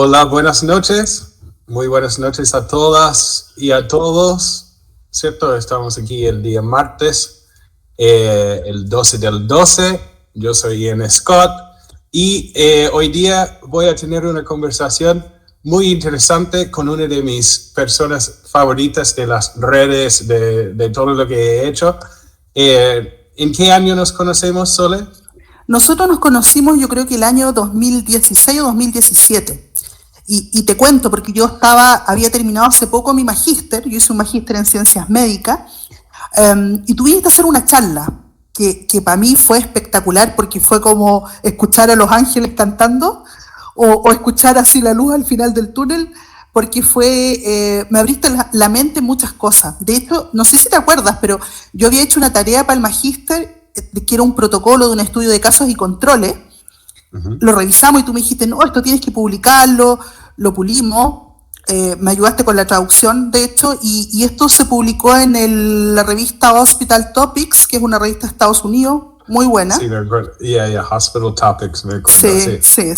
Hola, buenas noches. Muy buenas noches a todas y a todos. ¿Cierto? Estamos aquí el día martes, el 12 del 12. Yo soy Ian Scott y hoy día voy a tener una conversación muy interesante con una de mis personas favoritas de las redes, de todo lo que he hecho. ¿En qué año nos conocemos, Sole? Nosotros nos conocimos, yo creo que el año 2016 o 2017. Y te cuento, porque yo había terminado hace poco mi magíster, yo hice un magíster en ciencias médicas, y tuve que hacer una charla que para mí fue espectacular, porque fue como escuchar a los ángeles cantando, o escuchar así la luz al final del túnel, porque me abriste la mente en muchas cosas. De hecho, no sé si te acuerdas, pero yo había hecho una tarea para el magíster, que era un protocolo de un estudio de casos y controles. Uh-huh. Lo revisamos y tú me dijiste, no, esto tienes que publicarlo, lo pulimos, me ayudaste con la traducción, de hecho, y esto se publicó en la revista Hospital Topics, que es una revista de Estados Unidos, muy buena. Sí, Hospital Topics, me acuerdo. Sí.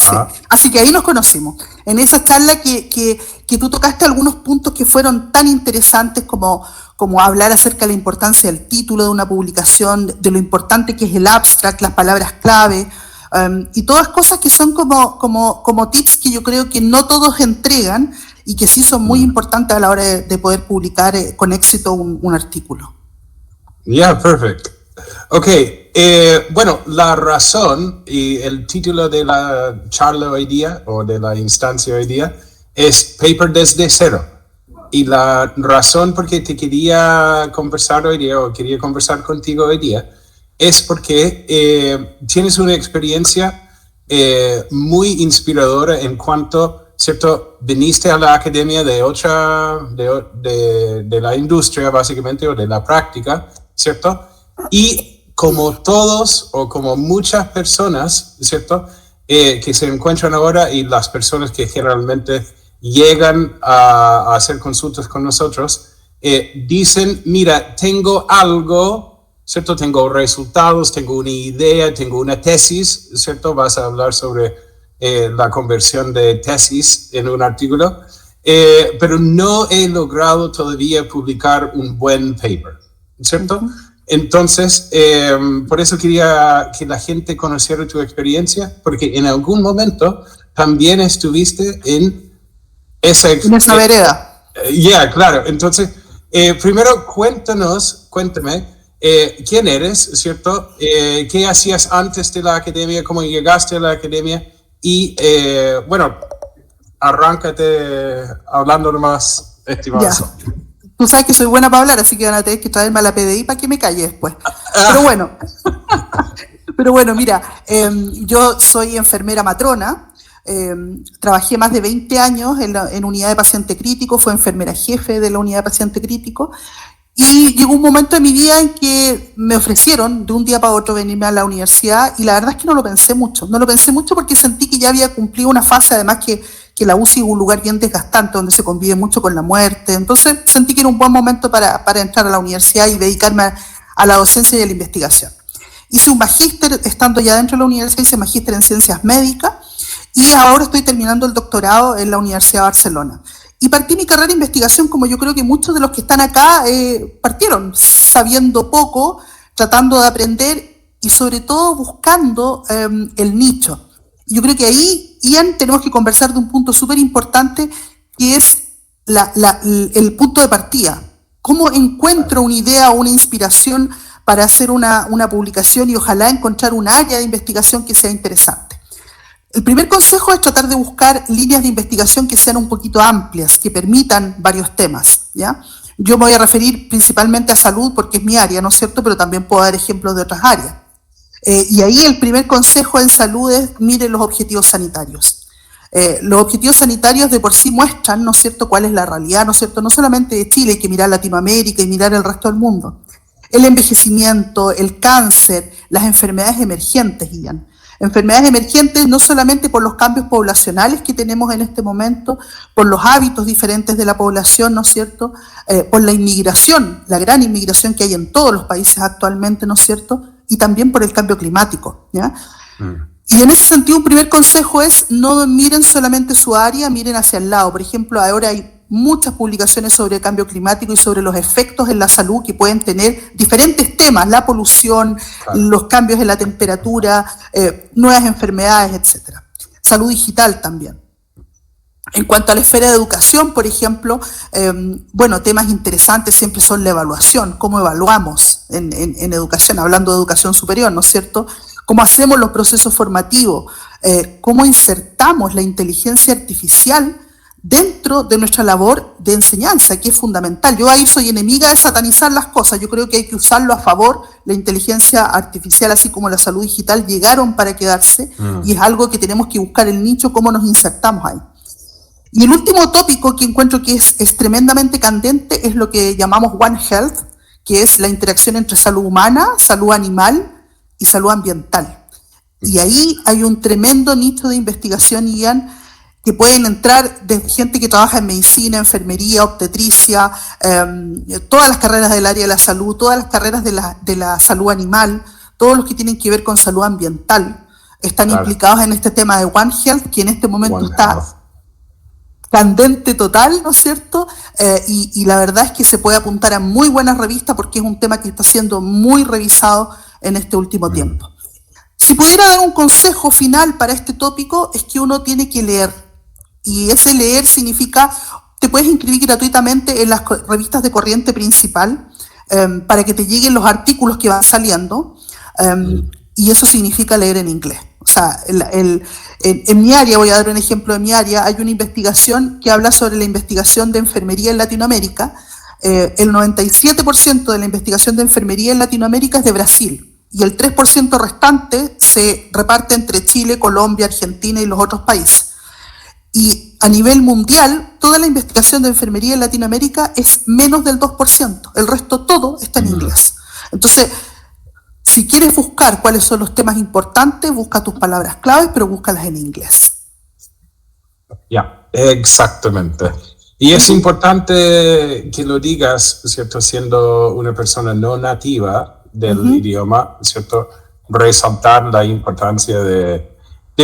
Así que ahí nos conocimos. En esa charla que tú tocaste algunos puntos que fueron tan interesantes como hablar acerca de la importancia del título de una publicación, de lo importante que es el abstract, las palabras clave, y todas cosas que son como tips que yo creo que no todos entregan y que sí son muy importantes a la hora de poder publicar con éxito un artículo. Yeah, perfect. Ok, bueno, la razón y el título de la charla hoy día, o de la instancia hoy día, es Paper desde cero. Y la razón por qué te quería conversar hoy día, o quería conversar contigo hoy día, es porque tienes una experiencia muy inspiradora en cuanto, ¿cierto? Viniste a la academia de la industria, básicamente, o de la práctica, ¿cierto? Y como todos, o como muchas personas, ¿cierto? Que se encuentran ahora, y las personas que generalmente llegan a hacer consultas con nosotros, dicen, mira, tengo algo, ¿cierto? Tengo resultados, tengo una idea, tengo una tesis, ¿cierto? Vas a hablar sobre la conversión de tesis en un artículo, pero no he logrado todavía publicar un buen paper, ¿cierto? Uh-huh. Entonces, por eso quería que la gente conociera tu experiencia, porque en algún momento también estuviste en esa vereda. Claro. Entonces, primero cuéntame, quién eres, ¿cierto? ¿Qué hacías antes de la academia? ¿Cómo llegaste a la academia? Y, bueno, arráncate hablando más, estimado. Tú sabes que soy buena para hablar, así que van a tener que traerme a la PDI para que me calle después. Pero bueno, mira, yo soy enfermera matrona. Trabajé más de 20 años en unidad de paciente crítico, fui enfermera jefe de la unidad de paciente crítico, y llegó un momento en mi vida en que me ofrecieron de un día para otro venirme a la universidad, y la verdad es que no lo pensé mucho porque sentí que ya había cumplido una fase, además que la UCI es un lugar bien desgastante donde se convive mucho con la muerte, entonces sentí que era un buen momento para entrar a la universidad y dedicarme a la docencia y a la investigación. Hice un magíster, estando ya dentro de la universidad, hice magíster en ciencias médicas, y ahora estoy terminando el doctorado en la Universidad de Barcelona. Y partí mi carrera de investigación, como yo creo que muchos de los que están acá partieron, sabiendo poco, tratando de aprender y sobre todo buscando el nicho. Yo creo que ahí, Ian, tenemos que conversar de un punto súper importante, que es el punto de partida. ¿Cómo encuentro una idea o una inspiración para hacer una publicación y ojalá encontrar un área de investigación que sea interesante? El primer consejo es tratar de buscar líneas de investigación que sean un poquito amplias, que permitan varios temas, ¿ya? Yo me voy a referir principalmente a salud porque es mi área, ¿no es cierto? Pero también puedo dar ejemplos de otras áreas. Y ahí el primer consejo en salud es, miren los objetivos sanitarios. Los objetivos sanitarios de por sí muestran, ¿no es cierto?, cuál es la realidad, ¿no es cierto?, no solamente de Chile, hay que mirar Latinoamérica y mirar el resto del mundo. El envejecimiento, el cáncer, las enfermedades emergentes, Ian. Enfermedades emergentes no solamente por los cambios poblacionales que tenemos en este momento, por los hábitos diferentes de la población, ¿no es cierto?, por la inmigración, la gran inmigración que hay en todos los países actualmente, ¿no es cierto?, y también por el cambio climático, ¿ya? Y en ese sentido, un primer consejo es no miren solamente su área, miren hacia el lado. Por ejemplo, ahora hay muchas publicaciones sobre el cambio climático y sobre los efectos en la salud que pueden tener diferentes temas, la polución, los cambios en la temperatura, nuevas enfermedades, etc. Salud digital también. En cuanto a la esfera de educación, por ejemplo, bueno, temas interesantes siempre son la evaluación, cómo evaluamos en educación, hablando de educación superior, ¿no es cierto? Cómo hacemos los procesos formativos, cómo insertamos la inteligencia artificial dentro de nuestra labor de enseñanza, que es fundamental. Yo ahí soy enemiga de satanizar las cosas, yo creo que hay que usarlo a favor. La inteligencia artificial, así como la salud digital, llegaron para quedarse y es algo que tenemos que buscar el nicho, cómo nos insertamos ahí. Y el último tópico que encuentro que es tremendamente candente es lo que llamamos One Health, que es la interacción entre salud humana, salud animal y salud ambiental. Y ahí hay un tremendo nicho de investigación, Ian, que pueden entrar desde gente que trabaja en medicina, enfermería, obstetricia, todas las carreras del área de la salud, todas las carreras de la salud animal, todos los que tienen que ver con salud ambiental, están implicados en este tema de One Health, que en este momento está candente total, ¿no es cierto? Y la verdad es que se puede apuntar a muy buenas revistas porque es un tema que está siendo muy revisado en este último tiempo. Si pudiera dar un consejo final para este tópico, es que uno tiene que leer. Y ese leer significa, te puedes inscribir gratuitamente en las revistas de corriente principal para que te lleguen los artículos que van saliendo. Y eso significa leer en inglés. O sea, en mi área, voy a dar un ejemplo de mi área, hay una investigación que habla sobre la investigación de enfermería en Latinoamérica. El 97% de la investigación de enfermería en Latinoamérica es de Brasil y el 3% restante se reparte entre Chile, Colombia, Argentina y los otros países. Y a nivel mundial, toda la investigación de enfermería en Latinoamérica es menos del 2%. El resto todo está en inglés. Entonces, si quieres buscar cuáles son los temas importantes, busca tus palabras claves, pero búscalas en inglés. Ya, exactamente. Y es importante que lo digas, ¿cierto? Siendo una persona no nativa del idioma, ¿cierto? Resaltar la importancia de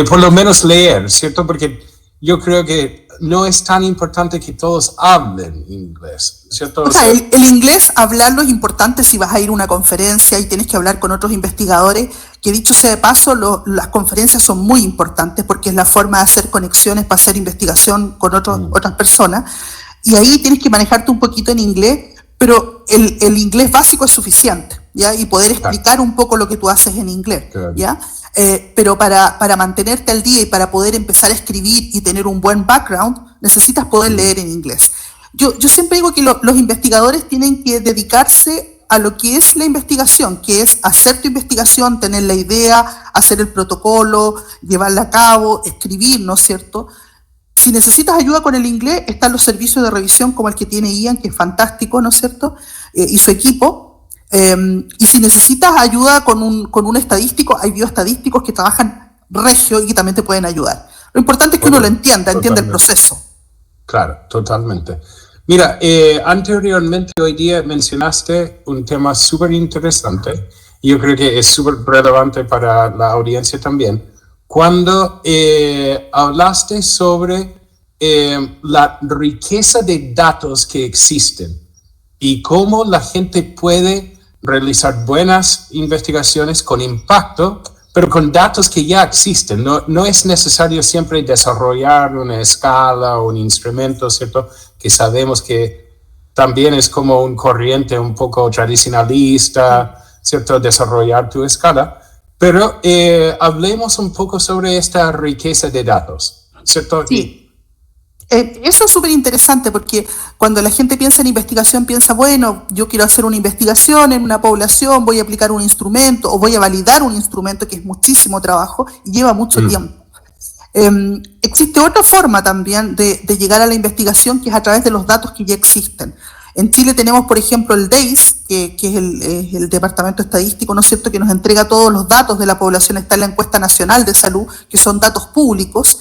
por lo menos leer, ¿cierto? Porque yo creo que no es tan importante que todos hablen inglés, ¿cierto? O sea, el inglés, hablarlo es importante si vas a ir a una conferencia y tienes que hablar con otros investigadores, que dicho sea de paso, las conferencias son muy importantes porque es la forma de hacer conexiones para hacer investigación con otras personas, y ahí tienes que manejarte un poquito en inglés, pero el inglés básico es suficiente, ¿ya? Y poder explicar un poco lo que tú haces en inglés, ¿ya? Pero para mantenerte al día y para poder empezar a escribir y tener un buen background, necesitas poder leer en inglés. Yo siempre digo que los investigadores tienen que dedicarse a lo que es la investigación, que es hacer tu investigación, tener la idea, hacer el protocolo, llevarla a cabo, escribir, ¿no es cierto? Si necesitas ayuda con el inglés, están los servicios de revisión como el que tiene Ian, que es fantástico, ¿no es cierto? Y su equipo. Y si necesitas ayuda con un estadístico, hay bioestadísticos que trabajan regio y que también te pueden ayudar. Lo importante es que uno lo entienda el proceso. Claro, totalmente. Mira, anteriormente hoy día mencionaste un tema súper interesante y yo creo que es súper relevante para la audiencia también, cuando hablaste sobre la riqueza de datos que existen y cómo la gente puede realizar buenas investigaciones con impacto, pero con datos que ya existen. No es necesario siempre desarrollar una escala o un instrumento, ¿cierto? Que sabemos que también es como un corriente un poco tradicionalista, ¿cierto? Desarrollar tu escala. Pero hablemos un poco sobre esta riqueza de datos, ¿cierto? Sí. Eso es súper interesante porque cuando la gente piensa en investigación, piensa, bueno, yo quiero hacer una investigación en una población, voy a aplicar un instrumento o voy a validar un instrumento, que es muchísimo trabajo y lleva mucho tiempo. Existe otra forma también de llegar a la investigación, que es a través de los datos que ya existen. En Chile tenemos, por ejemplo, el DEIS, que es el Departamento Estadístico, ¿no es cierto?, que nos entrega todos los datos de la población. Está en la Encuesta Nacional de Salud, que son datos públicos.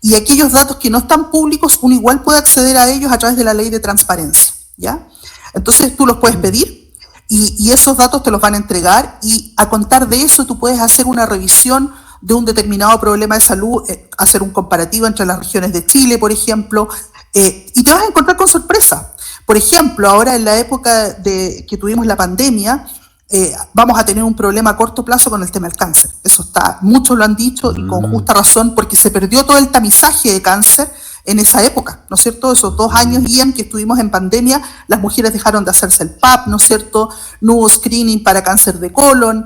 Y aquellos datos que no están públicos, uno igual puede acceder a ellos a través de la ley de transparencia, ¿ya? Entonces tú los puedes pedir y esos datos te los van a entregar, y a contar de eso tú puedes hacer una revisión de un determinado problema de salud, hacer un comparativo entre las regiones de Chile, por ejemplo, y te vas a encontrar con sorpresa. Por ejemplo, ahora en la época que tuvimos la pandemia, vamos a tener un problema a corto plazo con el tema del cáncer. Eso está, muchos lo han dicho y con justa razón, porque se perdió todo el tamizaje de cáncer en esa época, ¿no es cierto? Esos 2 años, Ian, que estuvimos en pandemia, las mujeres dejaron de hacerse el PAP, ¿no es cierto? No hubo screening para cáncer de colon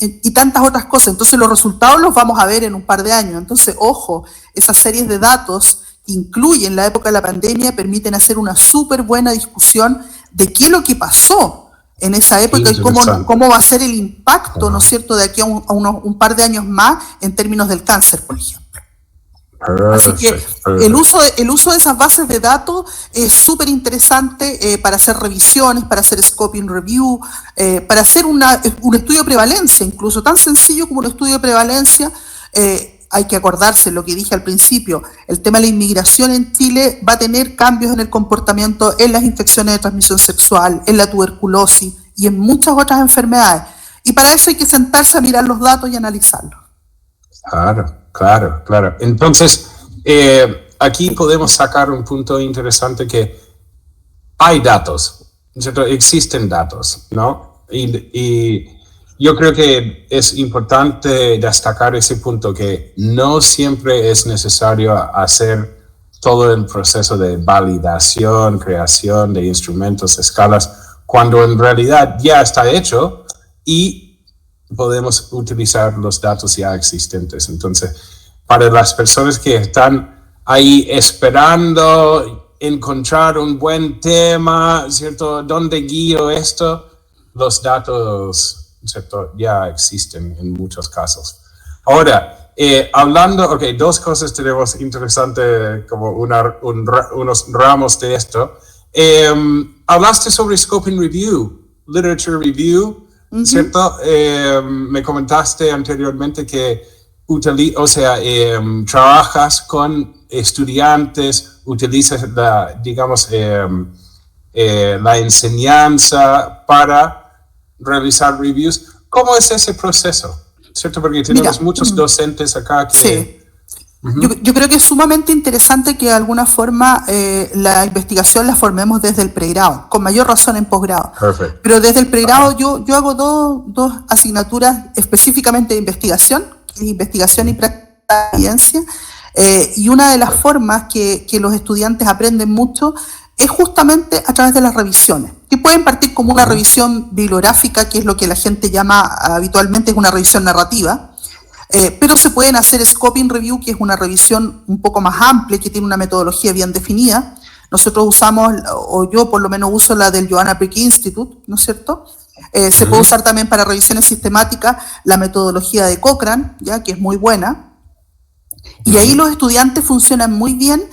y tantas otras cosas. Entonces los resultados los vamos a ver en un par de años. Entonces, ojo, esas series de datos que incluyen la época de la pandemia permiten hacer una súper buena discusión de qué es lo que pasó en esa época y cómo va a ser el impacto, ¿no es cierto?, de aquí a un par de años más en términos del cáncer, por ejemplo. Así que el uso de esas bases de datos es súper interesante para hacer revisiones, para hacer scoping review, para hacer un estudio de prevalencia, incluso tan sencillo como un estudio de prevalencia. Hay que acordarse lo que dije al principio, el tema de la inmigración en Chile va a tener cambios en el comportamiento, en las infecciones de transmisión sexual, en la tuberculosis y en muchas otras enfermedades. Y para eso hay que sentarse a mirar los datos y analizarlos. Claro. Entonces, aquí podemos sacar un punto interesante que hay datos, ¿cierto? Existen datos, ¿no? Y yo creo que es importante destacar ese punto, que no siempre es necesario hacer todo el proceso de validación, creación de instrumentos, escalas, cuando en realidad ya está hecho y podemos utilizar los datos ya existentes. Entonces, para las personas que están ahí esperando encontrar un buen tema, ¿cierto? ¿Dónde guío esto? Los datos, ¿cierto?, ya existen en muchos casos. Ahora, hablando, 2 cosas tenemos interesantes, como unos ramos de esto. Hablaste sobre Scoping Review, Literature Review, ¿cierto? Me comentaste anteriormente que trabajas con estudiantes, utilizas la enseñanza para realizar reviews. ¿Cómo es ese proceso? ¿Cierto? Porque tenemos muchos docentes acá que... Sí. Yo creo que es sumamente interesante que de alguna forma la investigación la formemos desde el pregrado, con mayor razón en posgrado. Perfect. Pero desde el pregrado yo hago dos asignaturas específicamente de investigación, que es investigación y práctica de evidencia, y una de las formas que los estudiantes aprenden mucho es justamente a través de las revisiones, que pueden partir como una revisión bibliográfica, que es lo que la gente llama habitualmente, es una revisión narrativa, pero se pueden hacer scoping review, que es una revisión un poco más amplia, que tiene una metodología bien definida. Nosotros usamos, o yo por lo menos uso la del Joanna Brick Institute, ¿no es cierto? Se puede usar también para revisiones sistemáticas la metodología de Cochrane, ¿ya?, que es muy buena. Y ahí los estudiantes funcionan muy bien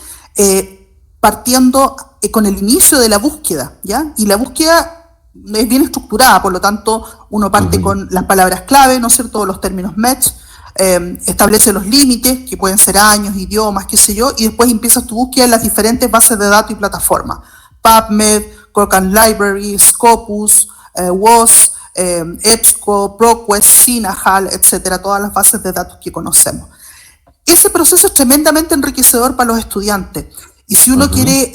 partiendo con el inicio de la búsqueda, ¿ya? Y la búsqueda es bien estructurada, por lo tanto, uno parte con las palabras clave, ¿no es cierto?, los términos match, establece los límites, que pueden ser años, idiomas, qué sé yo, y después empiezas tu búsqueda en las diferentes bases de datos y plataformas. PubMed, Cochrane Library, Scopus, WOS, EBSCO, ProQuest, CINAHAL, etcétera, todas las bases de datos que conocemos. Ese proceso es tremendamente enriquecedor para los estudiantes. Y si uno quiere,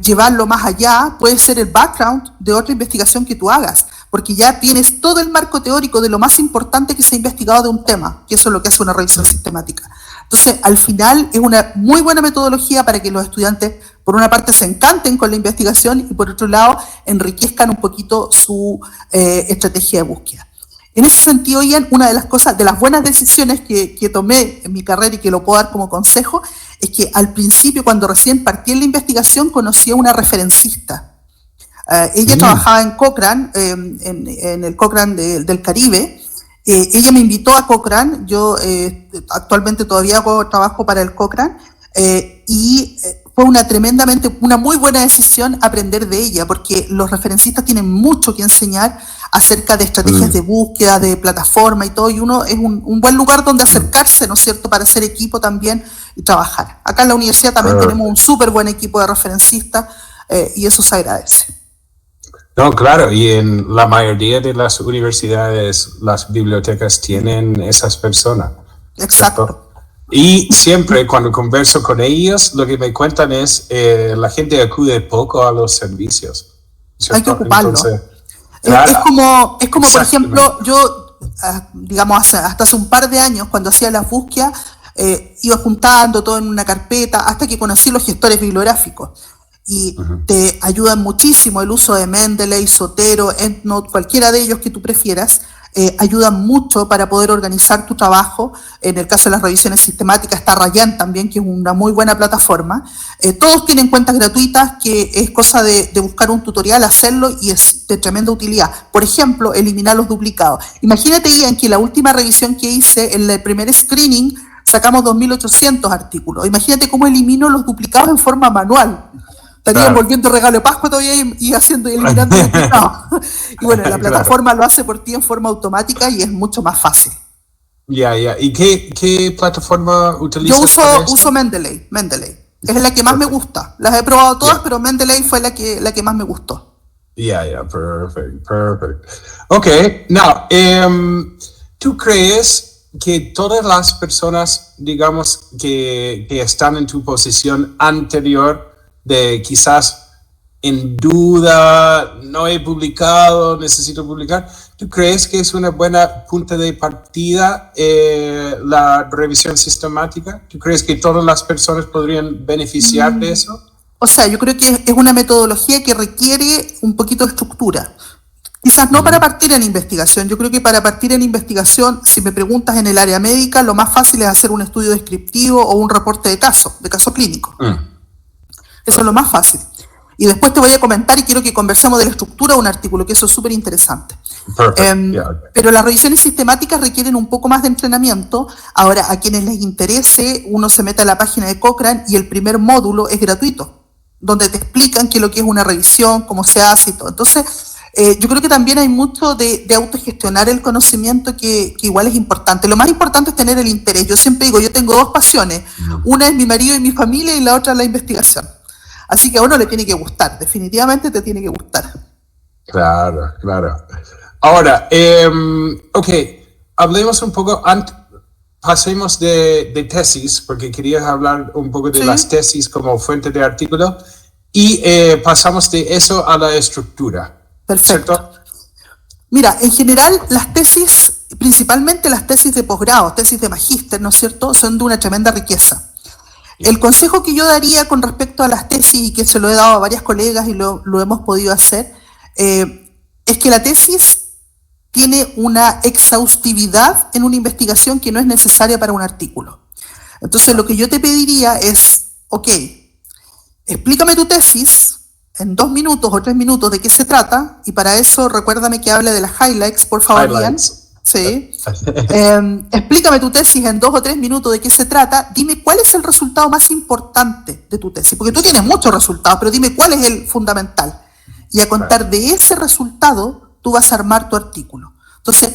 llevarlo más allá, puede ser el background de otra investigación que tú hagas, porque ya tienes todo el marco teórico de lo más importante que se ha investigado de un tema, que eso es lo que hace una revisión sistemática. Entonces, al final, es una muy buena metodología para que los estudiantes, por una parte, se encanten con la investigación y, por otro lado, enriquezcan un poquito su estrategia de búsqueda. En ese sentido, Ian, una de las cosas, de las buenas decisiones que tomé en mi carrera y que lo puedo dar como consejo, es que al principio, cuando recién partí en la investigación, conocí a una referencista. Ella trabajaba en Cochrane, en el Cochrane del Caribe. Ella me invitó a Cochrane. Yo actualmente todavía hago trabajo para el Cochrane, y fue una muy buena decisión aprender de ella, porque los referencistas tienen mucho que enseñar acerca de estrategias de búsqueda, de plataforma y todo, y uno es un buen lugar donde acercarse, ¿no es cierto?, para hacer equipo también y trabajar. Acá en la universidad también tenemos un súper buen equipo de referencistas, y eso se agradece. No, claro, y en la mayoría de las universidades, las bibliotecas tienen esas personas, Exacto. ¿cierto? Y siempre cuando converso con ellos, lo que me cuentan es la gente acude poco a los servicios, Hay que ¿cierto? ocuparlo. Entonces, Es claro, como por ejemplo, yo, digamos, hasta hace un par de años, cuando hacía las búsquedas, iba juntando todo en una carpeta hasta que conocí los gestores bibliográficos. Y te ayudan muchísimo el uso de Mendeley, Zotero, EndNote, cualquiera de ellos que tú prefieras. Ayudan mucho para poder organizar tu trabajo. En el caso de las revisiones sistemáticas está Ryan también, que es una muy buena plataforma. Todos tienen cuentas gratuitas, que es cosa de buscar un tutorial, hacerlo, y es de tremenda utilidad. Por ejemplo, eliminar los duplicados. Imagínate, Ian, que la última revisión que hice, en el primer screening, sacamos 2.800 artículos. Imagínate cómo elimino los duplicados en forma manual. Estarían volviendo regalo de Pascua todavía y eliminando el duplicados. Y bueno, la plataforma lo hace por ti en forma automática y es mucho más fácil. Ya. ¿Y qué plataforma utilizas? Yo uso Mendeley. Es la que más me gusta. Las he probado todas, pero Mendeley fue la que más me gustó. Perfect. Ok, now, ¿tú crees que todas las personas, digamos, que están en tu posición anterior, de quizás en duda, no he publicado, necesito publicar, ¿tú crees que es una buena punta de partida la revisión sistemática? ¿Tú crees que todas las personas podrían beneficiar de eso? O sea, yo creo que es una metodología que requiere un poquito de estructura. Quizás no para partir en investigación. Yo creo que para partir en investigación, si me preguntas en el área médica, lo más fácil es hacer un estudio descriptivo o un reporte de caso clínico. Eso es lo más fácil. Y después te voy a comentar y quiero que conversemos de la estructura de un artículo, que eso es súper interesante. Pero las revisiones sistemáticas requieren un poco más de entrenamiento. Ahora, a quienes les interese, uno se mete a la página de Cochrane y el primer módulo es gratuito, donde te explican qué es lo que es una revisión, cómo se hace y todo. Entonces, yo creo que también hay mucho de autogestionar el conocimiento que igual es importante. Lo más importante es tener el interés. Yo siempre digo, yo tengo dos pasiones. Una es mi marido y mi familia y la otra es la investigación. Así que a uno le tiene que gustar, definitivamente te tiene que gustar. Claro. Ahora, ok, hablemos un poco, pasemos de tesis, porque querías hablar un poco de las tesis como fuente de artículo, y pasamos de eso a la estructura. Perfecto. ¿Cierto? Mira, en general las tesis, principalmente las tesis de posgrado, tesis de magíster, ¿no es cierto?, son de una tremenda riqueza. El consejo que yo daría con respecto a las tesis, y que se lo he dado a varias colegas y lo hemos podido hacer, es que la tesis tiene una exhaustividad en una investigación que no es necesaria para un artículo. Entonces, lo que yo te pediría es, ok, explícame tu tesis en 2 minutos o 3 minutos de qué se trata, y para eso recuérdame que hable de las highlights, por favor, Ian. Sí. Explícame tu tesis en 2 o 3 minutos de qué se trata. Dime cuál es el resultado más importante de tu tesis, porque tú tienes muchos resultados, pero dime cuál es el fundamental. Y a contar de ese resultado, tú vas a armar tu artículo. Entonces,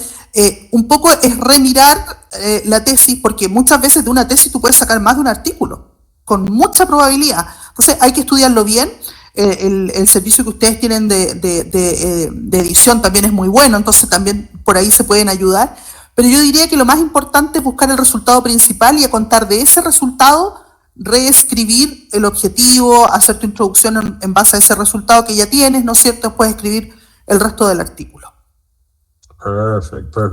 un poco es remirar la tesis, porque muchas veces de una tesis tú puedes sacar más de un artículo, con mucha probabilidad. Entonces, hay que estudiarlo bien. El servicio que ustedes tienen de edición también es muy bueno, entonces también por ahí se pueden ayudar, pero yo diría que lo más importante es buscar el resultado principal y a contar de ese resultado, reescribir el objetivo, hacer tu introducción en base a ese resultado que ya tienes, ¿no es cierto? Puedes escribir el resto del artículo. Perfecto.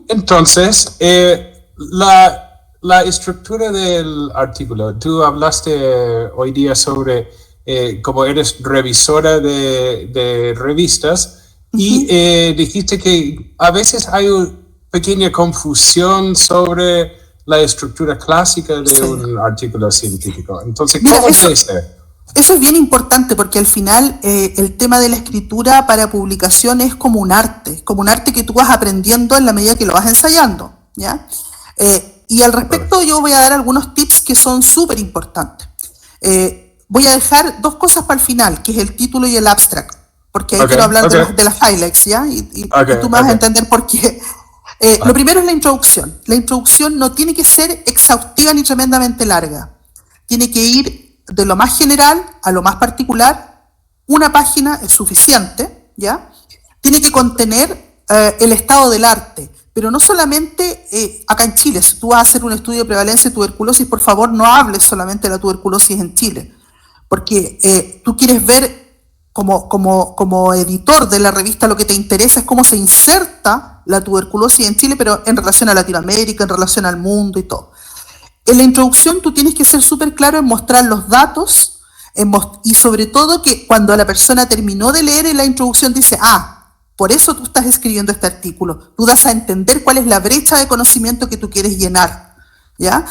Entonces, la estructura del artículo, tú hablaste hoy día sobre como eres revisora de revistas, y dijiste que a veces hay una pequeña confusión sobre la estructura clásica de un artículo científico. Entonces, ¿cómo es eso es bien importante, porque al final el tema de la escritura para publicación es como un arte que tú vas aprendiendo en la medida que lo vas ensayando, ¿ya? Y al respecto yo voy a dar algunos tips que son súper importantes. Voy a dejar 2 cosas para el final, que es el título y el abstract, porque ahí quiero hablar de las highlights, ¿ya? Y tú me vas a entender por qué. Lo primero es la introducción. La introducción no tiene que ser exhaustiva ni tremendamente larga. Tiene que ir de lo más general a lo más particular. Una página es suficiente. ¿ya? Tiene que contener el estado del arte, pero no solamente acá en Chile. Si tú vas a hacer un estudio de prevalencia de tuberculosis, por favor no hables solamente de la tuberculosis en Chile, porque tú quieres ver como editor de la revista, lo que te interesa es cómo se inserta la tuberculosis en Chile, pero en relación a Latinoamérica, en relación al mundo y todo. En la introducción tú tienes que ser súper claro en mostrar los datos y sobre todo que cuando la persona terminó de leer en la introducción dice, por eso tú estás escribiendo este artículo. Tú das a entender cuál es la brecha de conocimiento que tú quieres llenar, ¿ya?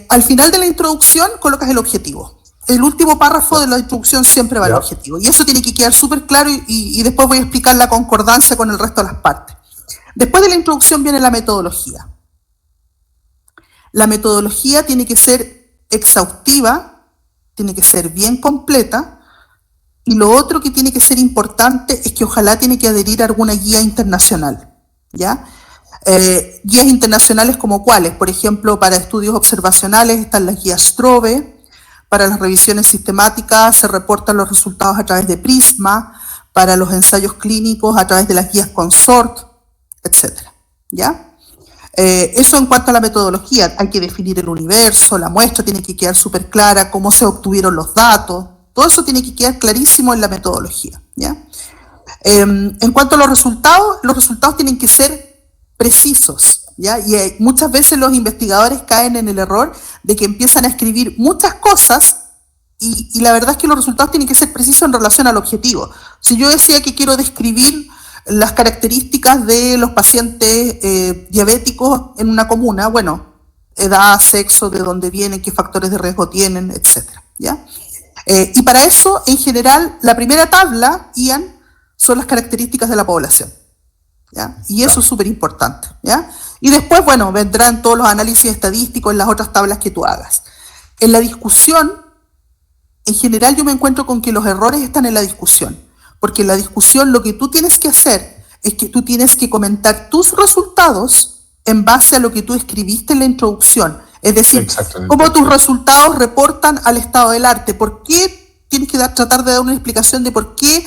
Al final de la introducción colocas el objetivo. El último párrafo de la introducción siempre va al objetivo. Y eso tiene que quedar súper claro y después voy a explicar la concordancia con el resto de las partes. Después de la introducción viene la metodología. La metodología tiene que ser exhaustiva, tiene que ser bien completa, y lo otro que tiene que ser importante es que ojalá tiene que adherir a alguna guía internacional, ¿ya? Guías internacionales como cuáles, por ejemplo, para estudios observacionales están las guías Strobe, para las revisiones sistemáticas se reportan los resultados a través de Prisma, para los ensayos clínicos a través de las guías Consort, etcétera, ¿ya? Eso en cuanto a la metodología, hay que definir el universo, la muestra tiene que quedar súper clara, cómo se obtuvieron los datos, todo eso tiene que quedar clarísimo en la metodología, ¿ya? En cuanto a los resultados tienen que ser precisos, ¿ya? Y muchas veces los investigadores caen en el error de que empiezan a escribir muchas cosas y la verdad es que los resultados tienen que ser precisos en relación al objetivo. Si yo decía que quiero describir las características de los pacientes diabéticos en una comuna, bueno, edad, sexo, de dónde vienen, qué factores de riesgo tienen, etcétera, ¿ya? Y para eso, en general, la primera tabla, Ian, son las características de la población, ¿ya? Y eso es súper importante, ¿ya? Y después, bueno, vendrán todos los análisis estadísticos en las otras tablas que tú hagas. En la discusión, en general yo me encuentro con que los errores están en la discusión, porque en la discusión lo que tú tienes que hacer es que tú tienes que comentar tus resultados en base a lo que tú escribiste en la introducción. Es decir, cómo tus resultados reportan al estado del arte. ¿Por qué tienes que tratar de dar una explicación de por qué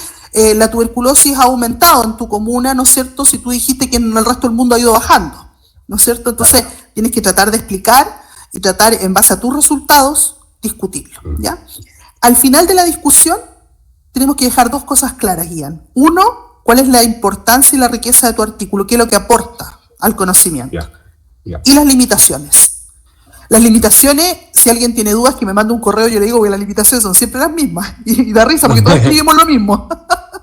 la tuberculosis ha aumentado en tu comuna, ¿no es cierto? Si tú dijiste que en el resto del mundo ha ido bajando, ¿no es cierto? Entonces tienes que tratar de explicar y tratar en base a tus resultados discutirlo, ¿ya? Al final de la discusión tenemos que dejar dos cosas claras, Ian. Uno, cuál es la importancia y la riqueza de tu artículo, qué es lo que aporta al conocimiento. Y las limitaciones. Las limitaciones, si alguien tiene dudas, que me mande un correo, yo le digo que las limitaciones son siempre las mismas. Y da risa porque todos escribimos lo mismo.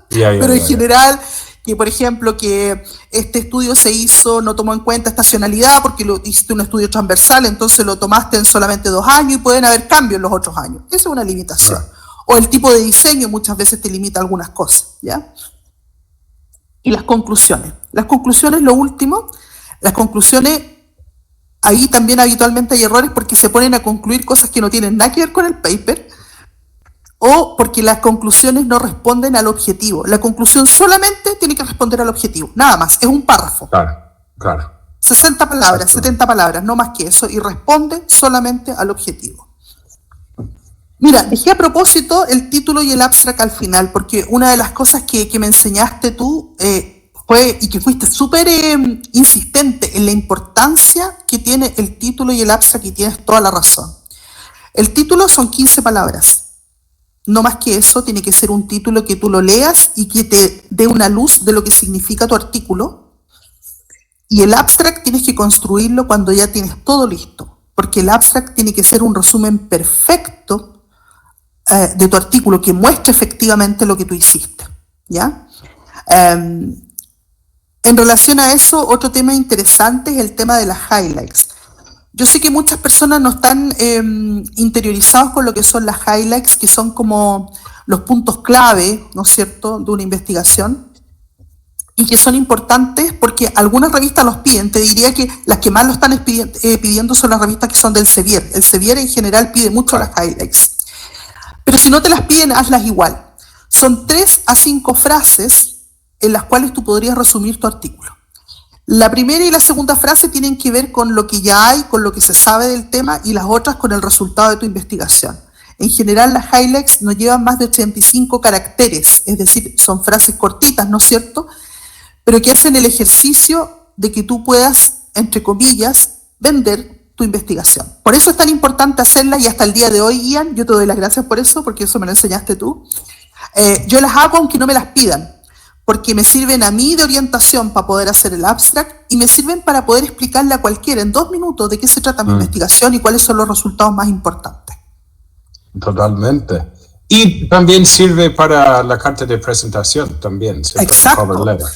Pero en general, que por ejemplo, que este estudio se hizo, no tomó en cuenta estacionalidad porque hiciste un estudio transversal, entonces lo tomaste en solamente 2 años y pueden haber cambios en los otros años. Esa es una limitación. O el tipo de diseño muchas veces te limita algunas cosas, ¿ya? Y las conclusiones. Las conclusiones, lo último, las conclusiones, ahí también habitualmente hay errores porque se ponen a concluir cosas que no tienen nada que ver con el paper o porque las conclusiones no responden al objetivo. La conclusión solamente tiene que responder al objetivo, nada más, es un párrafo. Claro. 60 palabras, 70 palabras, no más que eso, y responde solamente al objetivo. Mira, dejé a propósito el título y el abstract al final, porque una de las cosas que me enseñaste tú fue, y que fuiste súper insistente en la importancia que tiene el título y el abstract, y tienes toda la razón. El título son 15 palabras. No más que eso, tiene que ser un título que tú lo leas y que te dé una luz de lo que significa tu artículo. Y el abstract tienes que construirlo cuando ya tienes todo listo, porque el abstract tiene que ser un resumen perfecto de tu artículo que muestre efectivamente lo que tú hiciste, ¿ya? En relación a eso, otro tema interesante es el tema de las highlights. Yo sé que muchas personas no están interiorizados con lo que son las highlights, que son como los puntos clave, ¿no es cierto?, de una investigación, y que son importantes porque algunas revistas los piden. Te diría que las que más lo están pidiendo son las revistas que son del Sevier. El Sevier en general pide mucho las highlights. Pero si no te las piden, hazlas igual. Son 3 a 5 frases en las cuales tú podrías resumir tu artículo. La primera y la segunda frase tienen que ver con lo que ya hay, con lo que se sabe del tema, y las otras con el resultado de tu investigación. En general, las highlights no llevan más de 85 caracteres, es decir, son frases cortitas, ¿no es cierto? Pero que hacen el ejercicio de que tú puedas, entre comillas, vender tu investigación. Por eso es tan importante hacerla, y hasta el día de hoy, Ian, yo te doy las gracias por eso, porque eso me lo enseñaste tú. Yo las hago aunque no me las pidan, porque me sirven a mí de orientación para poder hacer el abstract y me sirven para poder explicarle a cualquiera en 2 minutos de qué se trata mi investigación y cuáles son los resultados más importantes. Totalmente. Y también sirve para la carta de presentación también, ¿cierto? Exacto. Cover letter.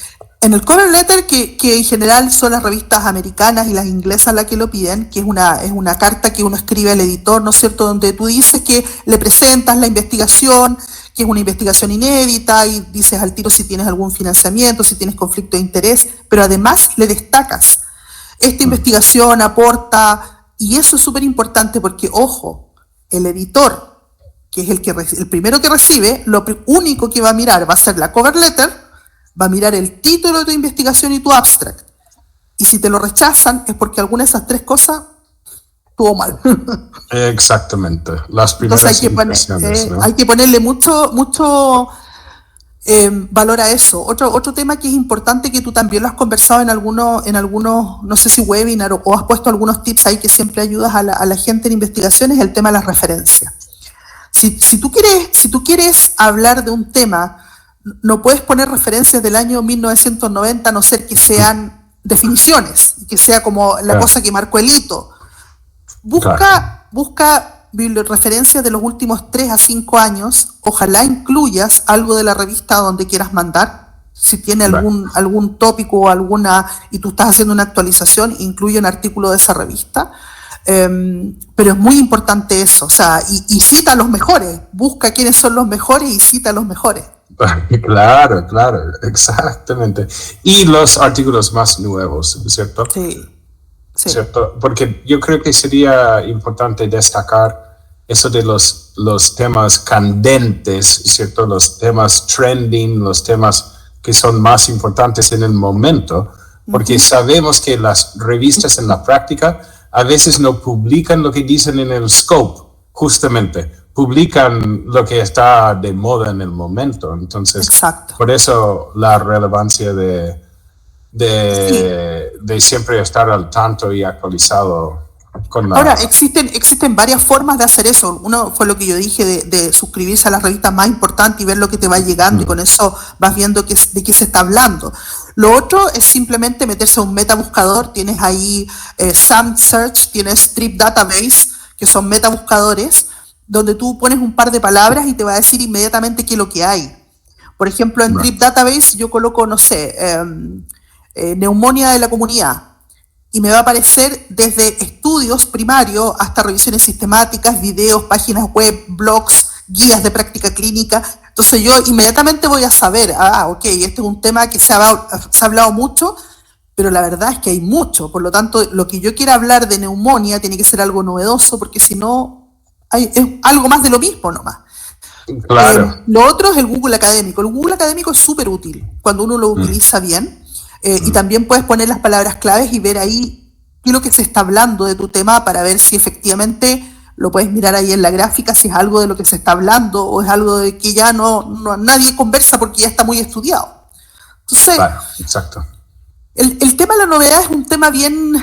En el cover letter, que en general son las revistas americanas y las inglesas las que lo piden, que es una carta que uno escribe al editor, ¿no es cierto?, donde tú dices que le presentas la investigación, que es una investigación inédita, y dices al tiro si tienes algún financiamiento, si tienes conflicto de interés, pero además le destacas. Esta investigación aporta, y eso es súper importante porque, ojo, el editor, que es el primero que recibe, lo único que va a mirar va a ser la cover letter, va a mirar el título de tu investigación y tu abstract. Y si te lo rechazan es porque alguna de esas 3 cosas estuvo mal. Exactamente. Las primeras impresiones, ¿no? Hay que ponerle mucho valor a eso. Otro tema que es importante, que tú también lo has conversado en algunos, no sé si webinar o has puesto algunos tips ahí que siempre ayudas a la gente en investigación, es el tema de las referencias. Si tú quieres hablar de un tema, no puedes poner referencias del año 1990 a no ser que sean definiciones, que sea como la cosa que marcó el hito. Busca referencias de los últimos 3 a 5 años, ojalá incluyas algo de la revista donde quieras mandar, si tiene algún tópico o y tú estás haciendo una actualización, incluye un artículo de esa revista. Pero es muy importante eso, o sea, y cita a los mejores, busca quiénes son los mejores y cita a los mejores. Claro, exactamente. Y los artículos más nuevos, ¿cierto? Sí. ¿Cierto? Porque yo creo que sería importante destacar eso de los temas candentes, ¿cierto? Los temas trending, los temas que son más importantes en el momento, porque sabemos que las revistas en la práctica a veces no publican lo que dicen en el scope, justamente. Publican lo que está de moda en el momento. Entonces, por eso la relevancia de siempre estar al tanto y actualizado con la... Ahora, existen varias formas de hacer eso. Uno fue lo que yo dije, de suscribirse a las revistas más importantes y ver lo que te va llegando, y con eso vas viendo de qué se está hablando. Lo otro es simplemente meterse a un metabuscador. Tienes ahí SAM Search, tienes Trip Database, que son metabuscadores, donde tú pones un par de palabras y te va a decir inmediatamente qué es lo que hay. Por ejemplo, en Trip Database yo coloco, no sé, neumonía de la comunidad, y me va a aparecer desde estudios primarios hasta revisiones sistemáticas, videos, páginas web, blogs, guías de práctica clínica. Entonces yo inmediatamente voy a saber, ok, este es un tema que se ha hablado mucho, pero la verdad es que hay mucho. Por lo tanto, lo que yo quiera hablar de neumonía tiene que ser algo novedoso, porque si no, es algo más de lo mismo nomás. Claro. Lo otro es el Google Académico. El Google Académico es súper útil cuando uno lo utiliza bien. Y también puedes poner las palabras claves y ver ahí qué es lo que se está hablando de tu tema, para ver si efectivamente lo puedes mirar ahí en la gráfica, si es algo de lo que se está hablando o es algo de que ya no nadie conversa porque ya está muy estudiado. Entonces, exacto. El tema de la novedad es un tema bien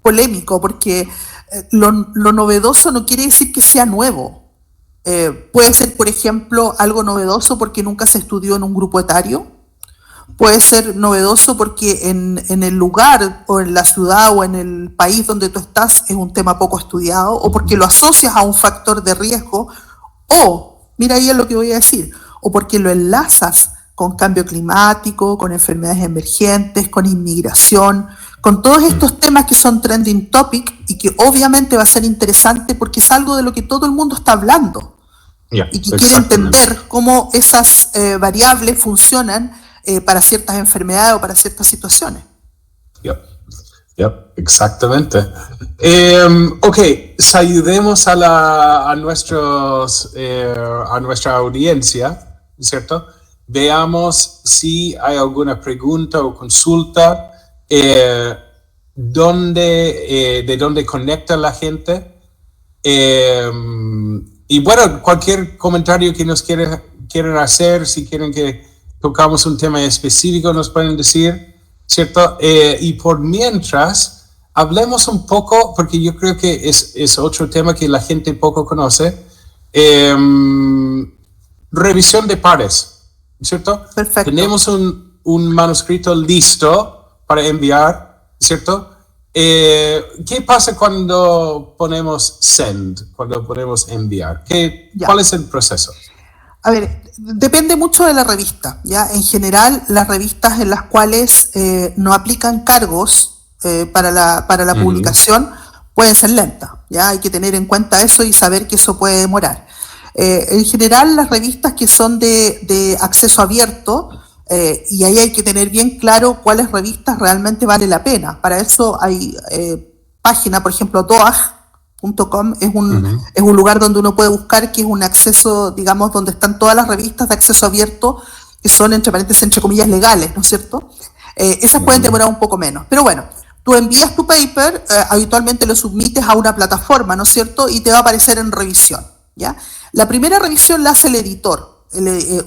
polémico, porque lo novedoso no quiere decir que sea nuevo. Puede ser, por ejemplo, algo novedoso porque nunca se estudió en un grupo etario. Puede ser novedoso porque en el lugar o en la ciudad o en el país donde tú estás es un tema poco estudiado, o porque lo asocias a un factor de riesgo, o, mira ahí es lo que voy a decir, o porque lo enlazas con cambio climático, con enfermedades emergentes, con inmigración, con todos estos temas que son trending topic y que obviamente va a ser interesante porque es algo de lo que todo el mundo está hablando y que quiere entender cómo esas variables funcionan para ciertas enfermedades o para ciertas situaciones. Exactamente. Ok, saludemos a nuestra audiencia, ¿cierto? Veamos si hay alguna pregunta o consulta, de dónde conecta la gente, y bueno, cualquier comentario que nos quieren hacer, si quieren que tocamos un tema específico, nos pueden decir, ¿cierto? Y por mientras, hablemos un poco, porque yo creo que es otro tema que la gente poco conoce, revisión de pares, ¿cierto? Perfecto. Tenemos un manuscrito listo para enviar, ¿cierto? ¿Qué pasa cuando ponemos send, cuando ponemos enviar? ¿Cuál es el proceso? A ver, depende mucho de la revista, ¿ya? En general, las revistas en las cuales no aplican cargos para la publicación pueden ser lentas, ¿ya? Hay que tener en cuenta eso y saber que eso puede demorar. En general, las revistas que son de acceso abierto, y ahí hay que tener bien claro cuáles revistas realmente vale la pena. Para eso hay página, por ejemplo, doag.com es un lugar donde uno puede buscar, que es un acceso, digamos, donde están todas las revistas de acceso abierto, que son, entre paréntesis, entre comillas, legales, ¿no es cierto? Esas pueden demorar un poco menos. Pero bueno, tú envías tu paper, habitualmente lo submites a una plataforma, ¿no es cierto? Y te va a aparecer en revisión, ¿ya? La primera revisión la hace el editor,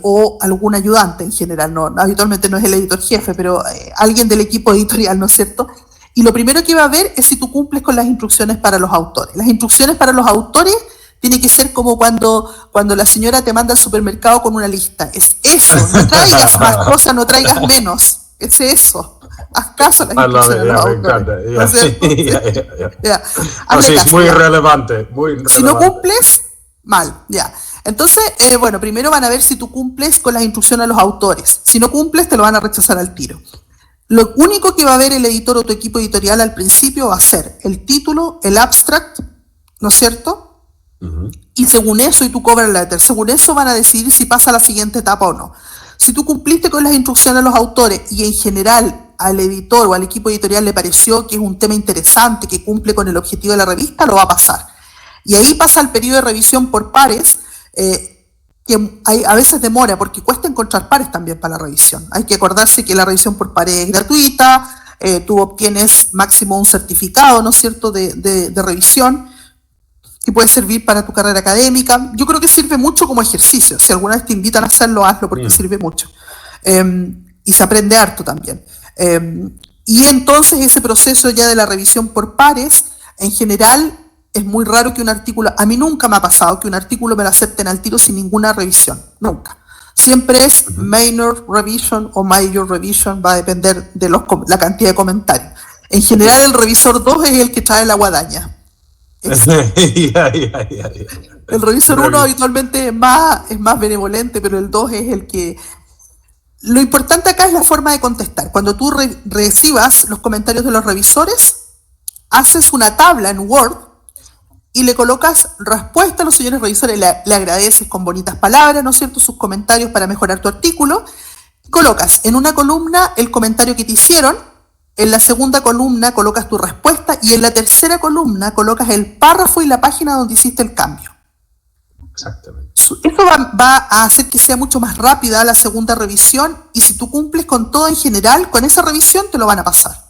o algún ayudante en general, habitualmente no es el editor jefe, pero alguien del equipo editorial, ¿no es cierto? Y lo primero que va a ver es si tú cumples con las instrucciones para los autores. Las instrucciones para los autores tiene que ser como cuando la señora te manda al supermercado con una lista. Es eso, no traigas más cosas, no traigas menos. Es eso. Haz caso a las instrucciones de los autores. Me encanta. ¿No es cierto? Es muy relevante, muy relevante. Si no cumples, mal, ya. Entonces, bueno, primero van a ver si tú cumples con las instrucciones a los autores. Si no cumples, te lo van a rechazar al tiro. Lo único que va a ver el editor o tu equipo editorial al principio va a ser el título, el abstract, ¿no es cierto? Y según eso, y tu cover letter, según eso van a decidir si pasa a la siguiente etapa o no. Si tú cumpliste con las instrucciones a los autores y en general al editor o al equipo editorial le pareció que es un tema interesante, que cumple con el objetivo de la revista, lo va a pasar. Y ahí pasa el periodo de revisión por pares, que a veces demora porque cuesta encontrar pares también para la revisión. Hay que acordarse que la revisión por pares es gratuita, tú obtienes máximo un certificado, ¿no es cierto?, de revisión, que puede servir para tu carrera académica. Yo creo que sirve mucho como ejercicio. Si alguna vez te invitan a hacerlo, hazlo porque sirve mucho. Y se aprende harto también. Y entonces ese proceso ya de la revisión por pares, en general, es muy raro que un artículo, a mí nunca me ha pasado que un artículo me lo acepten al tiro sin ninguna revisión, nunca. Siempre es minor revision o major revision, va a depender de la cantidad de comentarios. En general el revisor 2 es el que trae la guadaña. El revisor 1 habitualmente es más benevolente, pero el 2 es el que... Lo importante acá es la forma de contestar. Cuando tú recibas los comentarios de los revisores, haces una tabla en Word y le colocas respuesta a los señores revisores, le agradeces con bonitas palabras, ¿no es cierto?, sus comentarios para mejorar tu artículo. Colocas en una columna el comentario que te hicieron, en la segunda columna colocas tu respuesta y en la tercera columna colocas el párrafo y la página donde hiciste el cambio. Exactamente. Eso va a hacer que sea mucho más rápida la segunda revisión y si tú cumples con todo en general, con esa revisión te lo van a pasar.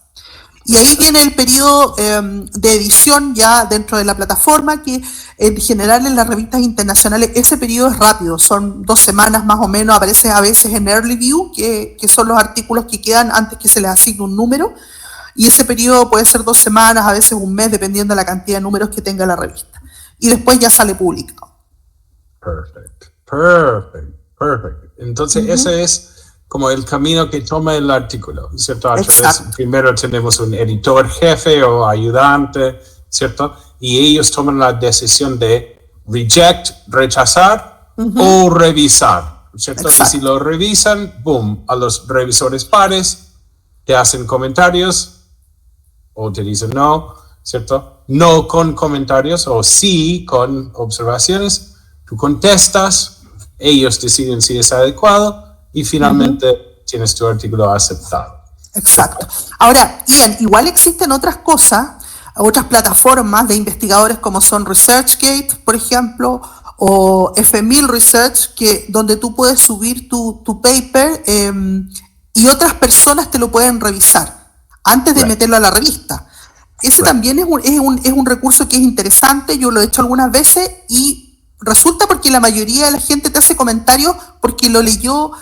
Y ahí viene el periodo de edición ya dentro de la plataforma, que en general en las revistas internacionales ese periodo es rápido, son 2 semanas más o menos, aparece a veces en Early View, que son los artículos que quedan antes que se les asigne un número, y ese periodo puede ser 2 semanas, a veces un mes, dependiendo de la cantidad de números que tenga la revista. Y después ya sale publicado. Perfect. Entonces ese es como el camino que toma el artículo, ¿cierto? Primero tenemos un editor jefe o ayudante, ¿cierto? Y ellos toman la decisión de rechazar o revisar, ¿cierto? Exacto. Y si lo revisan, boom, a los revisores pares te hacen comentarios o te dicen no, ¿cierto? No con comentarios o sí con observaciones, tú contestas, ellos deciden si es adecuado y finalmente tienes tu artículo aceptado. Exacto. Ahora, Ian, igual existen otras cosas, otras plataformas de investigadores como son ResearchGate, por ejemplo, o FMIL Research, donde tú puedes subir tu paper y otras personas te lo pueden revisar antes de meterlo a la revista. Ese también es un recurso que es interesante, yo lo he hecho algunas veces y resulta porque la mayoría de la gente te hace comentarios porque lo leyó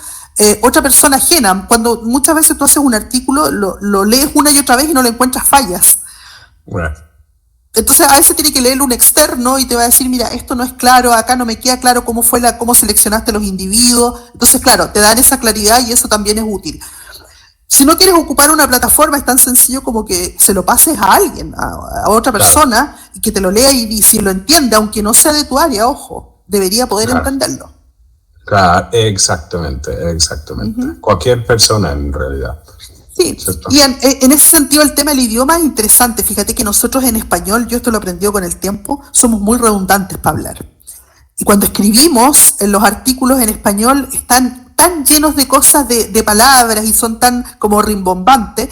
otra persona ajena. Cuando muchas veces tú haces un artículo, lo lees una y otra vez y no le encuentras fallas. Bueno. Entonces a veces tiene que leerlo un externo y te va a decir, mira, esto no es claro, acá no me queda claro cómo seleccionaste los individuos. Entonces, claro, te dan esa claridad y eso también es útil. Si no quieres ocupar una plataforma, es tan sencillo como que se lo pases a alguien, a otra persona, y que te lo lea y si lo entiende, aunque no sea de tu área, ojo, debería poder entenderlo. Claro, exactamente. Cualquier persona en realidad. Sí, ¿cierto? Y en ese sentido el tema del idioma es interesante. Fíjate que nosotros en español, yo esto lo he aprendido con el tiempo, somos muy redundantes para hablar. Y cuando escribimos en los artículos en español están tan llenos de cosas, de palabras y son tan como rimbombantes.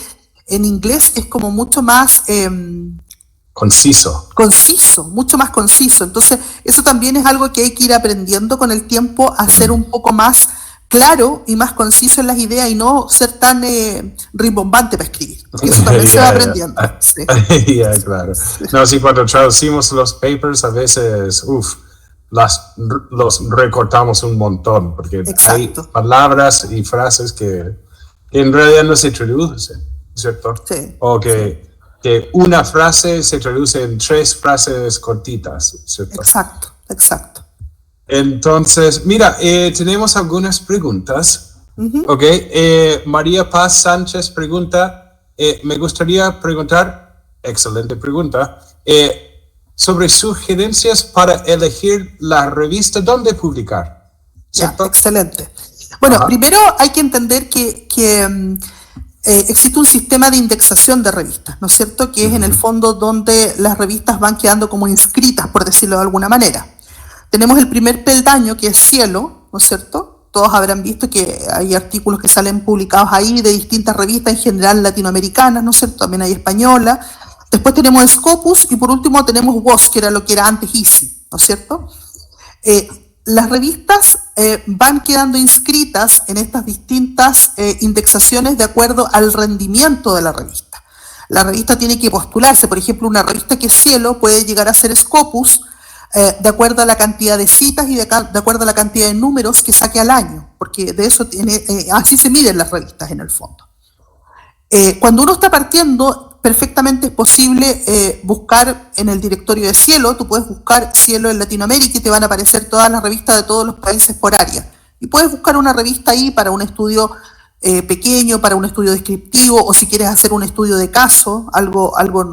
En inglés es como mucho más... conciso, mucho más conciso. Entonces eso también es algo que hay que ir aprendiendo con el tiempo, a ser un poco más claro y más conciso en las ideas y no ser tan rimbombante para escribir. Eso también se va aprendiendo. Sí. Claro. No, sí, cuando traducimos los papers a veces, los recortamos un montón porque hay palabras y frases que en realidad no se traducen, ¿cierto? Sí. O que una frase se traduce en 3 frases cortitas, ¿cierto? Exacto. Entonces, mira, tenemos algunas preguntas. Ok, María Paz Sánchez pregunta, me gustaría preguntar, excelente pregunta, sobre sugerencias para elegir la revista donde publicar. ¿Cierto? Ya, excelente. Bueno, primero hay que entender que existe un sistema de indexación de revistas, ¿no es cierto? Que es en el fondo donde las revistas van quedando como inscritas, por decirlo de alguna manera. Tenemos el primer peldaño, que es Cielo, ¿no es cierto? Todos habrán visto que hay artículos que salen publicados ahí de distintas revistas, en general latinoamericanas, ¿no es cierto? También hay española. Después tenemos Scopus y por último tenemos WOS, que era lo que era antes Easy, ¿no es cierto? Las revistas van quedando inscritas en estas distintas indexaciones de acuerdo al rendimiento de la revista. La revista tiene que postularse, por ejemplo, una revista que es Cielo puede llegar a ser Scopus, de acuerdo a la cantidad de citas y de acuerdo a la cantidad de números que saque al año, porque de eso así se miden las revistas en el fondo. Cuando uno está partiendo, perfectamente es posible buscar en el directorio de Cielo. Tú puedes buscar Cielo en Latinoamérica y te van a aparecer todas las revistas de todos los países por área. Y puedes buscar una revista ahí para un estudio pequeño, para un estudio descriptivo, o si quieres hacer un estudio de caso, algo